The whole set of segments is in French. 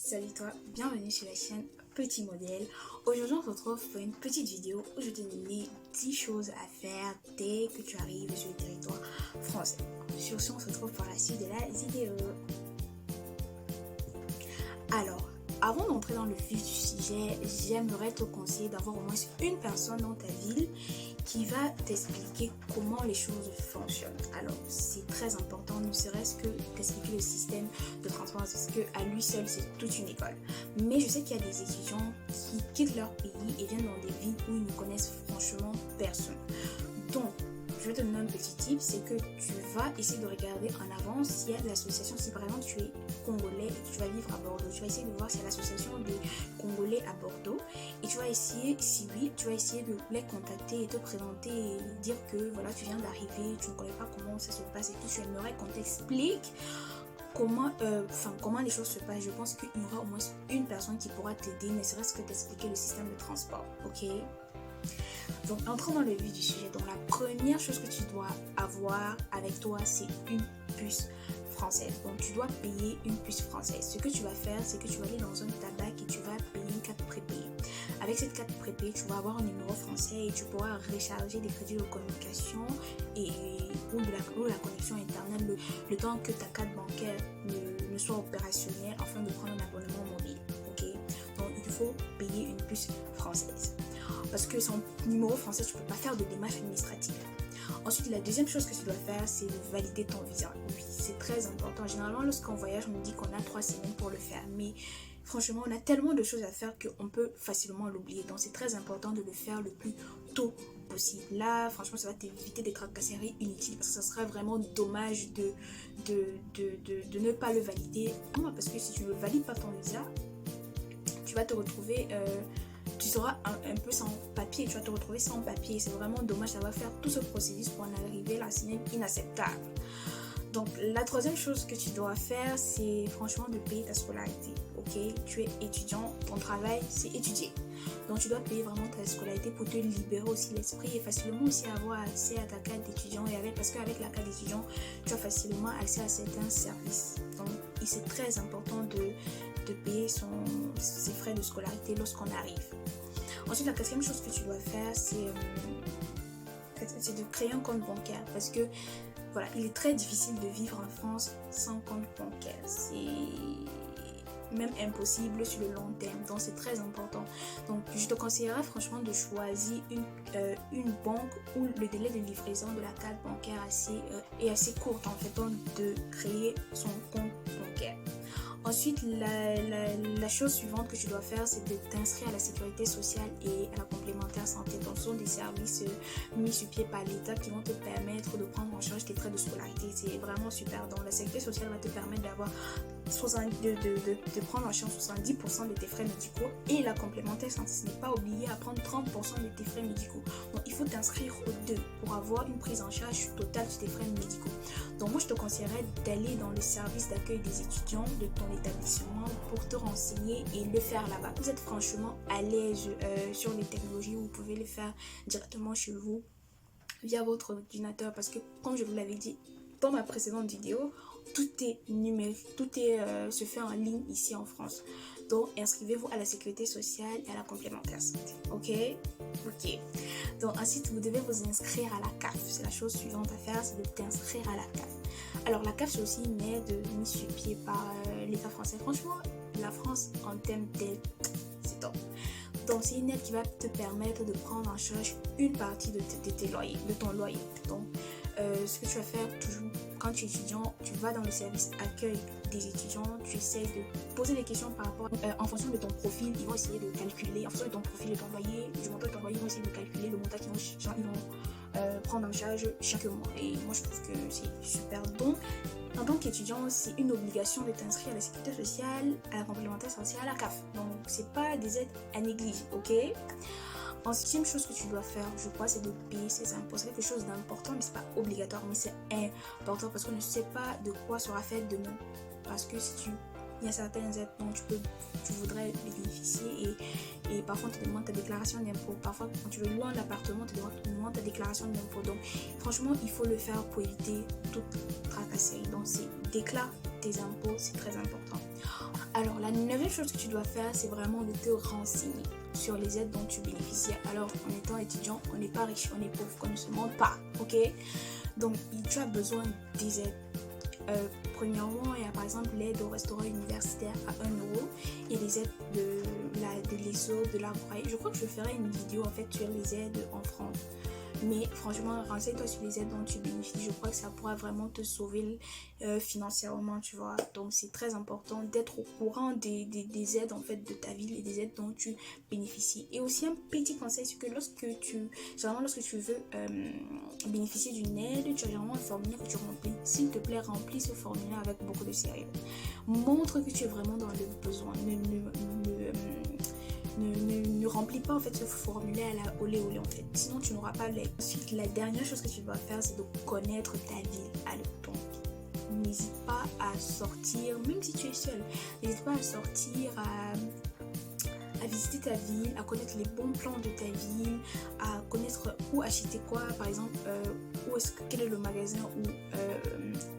Salut toi, bienvenue sur la chaîne Petit Modèle. Aujourd'hui on se retrouve pour une petite vidéo où je vais te donner 10 choses à faire dès que tu arrives sur le territoire français. Sur ce, on se retrouve pour la suite de la vidéo. Alors, avant d'entrer dans le vif du sujet, j'aimerais te conseiller d'avoir au moins une personne dans ta ville qui va t'expliquer comment les choses fonctionnent. Alors, c'est très important, ne serait-ce que t'expliquer le système de transport, parce qu'à lui seul, c'est toute une école. Mais je sais qu'il y a des étudiants qui quittent leur pays et viennent dans des villes où ils ne connaissent franchement personne. Donc, je vais te donner un petit tip, c'est que tu vas essayer de regarder en avance s'il y a de l'association, si par exemple tu es congolais et que tu vas vivre à Bordeaux, tu vas essayer de voir s'il y a l'association des Congolais à Bordeaux et tu vas essayer, si oui, tu vas essayer de les contacter et te présenter et dire que voilà, tu viens d'arriver, tu ne connais pas comment ça se passe et tout, tu aimerais qu'on t'explique comment les choses se passent. Je pense qu'il y aura au moins une personne qui pourra t'aider, ne serait-ce que t'expliquer le système de transport, ok? Donc, entrons dans le vif du sujet. Donc, la première chose que tu dois avoir avec toi, c'est une puce française. Donc, tu dois payer une puce française. Ce que tu vas faire, c'est que tu vas aller dans un tabac et tu vas payer une carte prépayée. Avec cette carte prépayée, tu vas avoir un numéro français et tu pourras recharger des crédits de communication ou la connexion internet le temps que ta carte bancaire ne soit opérationnelle afin de prendre un abonnement mobile. Ok? Donc, il faut payer une puce française. Parce que sans numéro français, tu ne peux pas faire de démarche administrative. Ensuite, la deuxième chose que tu dois faire, c'est de valider ton visa. Oui, c'est très important. Généralement, lorsqu'on voyage, on nous dit qu'on a 3 semaines pour le faire. Mais franchement, on a tellement de choses à faire qu'on peut facilement l'oublier. Donc, c'est très important de le faire le plus tôt possible. Là, franchement, ça va t'éviter des tracasseries inutiles. Parce que ça serait vraiment dommage de ne pas le valider. Parce que si tu ne valides pas ton visa, tu vas te retrouver... tu seras un peu sans papier, tu vas te retrouver sans papier. C'est vraiment dommage, ça va faire tout ce processus pour en arriver là, c'est même inacceptable. Donc, la troisième chose que tu dois faire, c'est franchement de payer ta scolarité. Ok, tu es étudiant, ton travail, c'est étudier. Donc, tu dois payer vraiment ta scolarité pour te libérer aussi l'esprit et facilement aussi avoir accès à ta carte d'étudiant. Parce qu'avec la carte d'étudiant, tu as facilement accès à certains services. Donc, c'est très important de payer ses frais de scolarité lorsqu'on arrive. Ensuite, la quatrième chose que tu dois faire, c'est de créer un compte bancaire. Parce que, voilà, il est très difficile de vivre en France sans compte bancaire. C'est même impossible sur le long terme. Donc, c'est très important. Donc, je te conseillerais franchement de choisir une banque où le délai de livraison de la carte bancaire est assez court. En fait, donc de créer son compte bancaire. Ensuite, la chose suivante que tu dois faire, c'est de t'inscrire à la sécurité sociale et à la complémentaire santé. Donc, ce sont des services mis sur pied par l'État qui vont te permettre de prendre en charge tes frais de scolarité. C'est vraiment super. Donc, la sécurité sociale va te permettre d'avoir de prendre en charge 70% de tes frais médicaux et la complémentaire santé, ce n'est pas obligé à prendre 30% de tes frais médicaux. Donc, il faut t'inscrire aux deux pour avoir une prise en charge totale de tes frais médicaux. Donc, moi, je te conseillerais d'aller dans le service d'accueil des étudiants de ton établissement pour te renseigner et le faire là-bas. Vous êtes franchement à l'aise sur les technologies, vous pouvez le faire directement chez vous via votre ordinateur parce que, comme je vous l'avais dit dans ma précédente vidéo, tout est numérique, se fait en ligne ici en France. Donc, inscrivez-vous à la sécurité sociale et à la complémentaire santé. Ok. Donc, ensuite, vous devez vous inscrire à la CAF. C'est la chose suivante à faire, c'est de t'inscrire à la CAF. Alors, la CAF, c'est aussi une aide mise sur pied par l'État français. Franchement, la France, en termes d'aide, c'est top. Donc, c'est une aide qui va te permettre de prendre en charge une partie de ton loyer. Donc, ce que tu vas faire toujours quand tu es étudiant, tu vas dans le service accueil des étudiants, tu essaies de poser des questions par rapport en fonction de ton profil, ils vont essayer de calculer, en fonction de ton profil et ton loyer, du montant de ton loyer, ils vont essayer de calculer le montant qu'ils vont prendre en charge chaque mois. Et moi, je trouve que c'est super bon. En tant qu'étudiant, c'est une obligation de t'inscrire à la sécurité sociale, à la complémentaire santé, à la CAF. Donc, c'est pas des aides à négliger, ok? Ensuite, chose que tu dois faire, je crois, c'est de payer ses impôts. C'est quelque chose d'important, mais c'est pas obligatoire, mais c'est important parce qu'on ne sait pas de quoi sera fait demain. Parce que il y a certaines aides dont tu voudrais bénéficier et parfois on te demande ta déclaration d'impôt. Parfois, quand tu veux louer un appartement, on te demande ta déclaration d'impôt. Donc, franchement, il faut le faire pour éviter toute tracasserie. Donc, déclare tes impôts, c'est très important. Alors, la 9e chose que tu dois faire, c'est vraiment de te renseigner sur les aides dont tu bénéficies. Alors, en étant étudiant, on n'est pas riche, on est pauvre, qu'on ne se mente pas, ok? Donc, tu as besoin des aides. Premièrement, il y a par exemple l'aide au restaurant universitaire à 1 €. Il y a les aides de l'ESO, de l'Arboraï. Je crois que je ferai une vidéo en fait sur les aides en France. Mais franchement, renseigne-toi sur les aides dont tu bénéficies. Je crois que ça pourra vraiment te sauver financièrement, tu vois. Donc, c'est très important d'être au courant des aides en fait de ta ville et des aides dont tu bénéficies. Et aussi, un petit conseil, c'est que lorsque tu veux bénéficier d'une aide, tu as généralement un formulaire que tu remplis. S'il te plaît, remplis ce formulaire avec beaucoup de sérieux. Montre que tu es vraiment dans le besoin. Ne remplis pas en fait ce formulaire à la olé olé en fait, sinon tu n'auras pas l'aide. Ensuite, la dernière chose que tu dois faire, c'est de connaître ta ville. Alors donc, n'hésite pas à sortir, même si tu es seul, n'hésite pas à sortir, à visiter ta ville, à connaître les bons plans de ta ville, à connaître où acheter quoi, par exemple, quel est le magasin où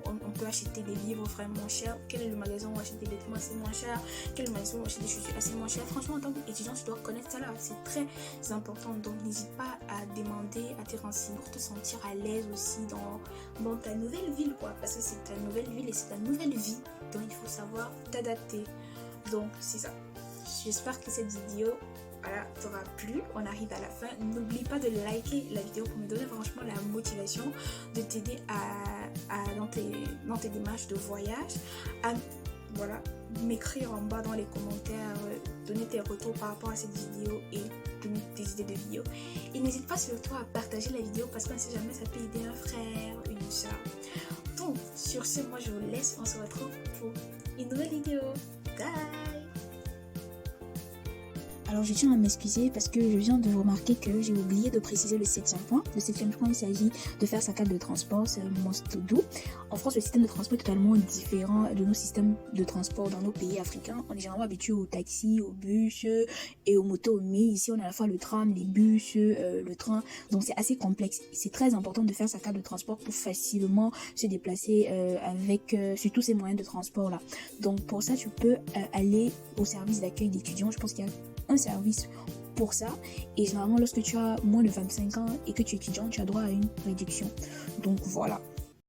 on peut acheter des livres vraiment chers, quel est le magasin où acheter des vêtements assez moins chers, quel est le magasin où acheter des chaussures assez moins chères. Franchement, en tant qu'étudiant, tu dois connaître ça là, c'est très important. Donc n'hésite pas à demander, à te renseigner pour te sentir à l'aise aussi dans ta nouvelle ville, quoi, parce que c'est ta nouvelle ville et c'est ta nouvelle vie, donc il faut savoir t'adapter. Donc c'est ça. J'espère que cette vidéo t'aura plu. On arrive à la fin. N'oublie pas de liker la vidéo pour me donner franchement la motivation de t'aider dans tes démarches de voyage. Voilà, m'écrire en bas dans les commentaires, donner tes retours par rapport à cette vidéo et donner tes idées de vidéo. Et n'hésite pas surtout à partager la vidéo parce qu'on ne sait jamais, ça peut aider un frère, une soeur. Donc, sur ce, moi je vous laisse. On se retrouve pour une nouvelle vidéo. Bye! Alors je tiens à m'excuser parce que je viens de remarquer que j'ai oublié de préciser le 7e point. Le 7e point, il s'agit de faire sa carte de transport, c'est un must do. En France, le système de transport est totalement différent de nos systèmes de transport dans nos pays africains. On est généralement habitué aux taxis, aux bus et aux motos. Mais ici, on a à la fois le tram, les bus, le train. Donc c'est assez complexe. C'est très important de faire sa carte de transport pour facilement se déplacer sur tous ces moyens de transport là. Donc pour ça, tu peux aller au service d'accueil d'étudiants. Je pense qu'il y a un service pour ça, et généralement lorsque tu as moins de 25 ans et que tu es étudiant, tu as droit à une réduction. Donc voilà.